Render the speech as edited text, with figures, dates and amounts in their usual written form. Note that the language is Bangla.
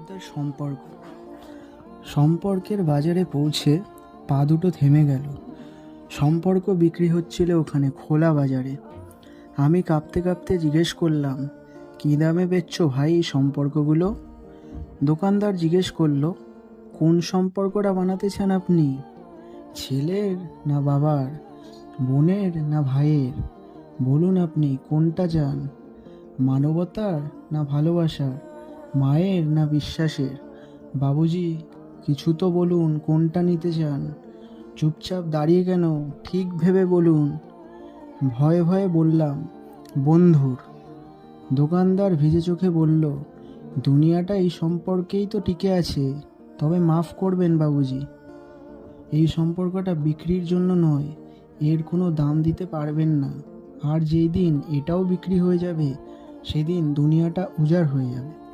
শব্দের সম্পর্ক। সম্পর্কের বাজারে পৌঁছে পা দুটো থেমে গেল। সম্পর্ক বিক্রি হচ্ছিল ওখানে খোলা বাজারে। আমি কাঁপতে কাঁপতে জিজ্ঞেস করলাম, কী দামে বেচছো ভাই এই সম্পর্কগুলো? দোকানদার জিজ্ঞেস করলো, কোন সম্পর্কটা বানাতে চান আপনি? ছেলের না বাবার, বোনের না ভাইয়ের? বলুন আপনি কোনটা চান? মানবতার না ভালোবাসার? মায়ের না বিশ্বাসের? বাবুজি, কিছু তো বলুন, কোনটা নিতে চান? চুপচাপ দাঁড়িয়ে কেন? ঠিক ভেবে বলুন। ভয়ে ভয়ে বললাম, বন্ধুর। দোকানদার ভিজে চোখে বলল, দুনিয়াটা এই সম্পর্কেই তো টিকে আছে। তবে মাফ করবেন বাবুজি, এই সম্পর্কটা বিক্রির জন্য নয়। এর কোনো দাম দিতে পারবেন না। আর যেই দিন এটাও বিক্রি হয়ে যাবে, সেদিন দুনিয়াটা উজাড় হয়ে যাবে।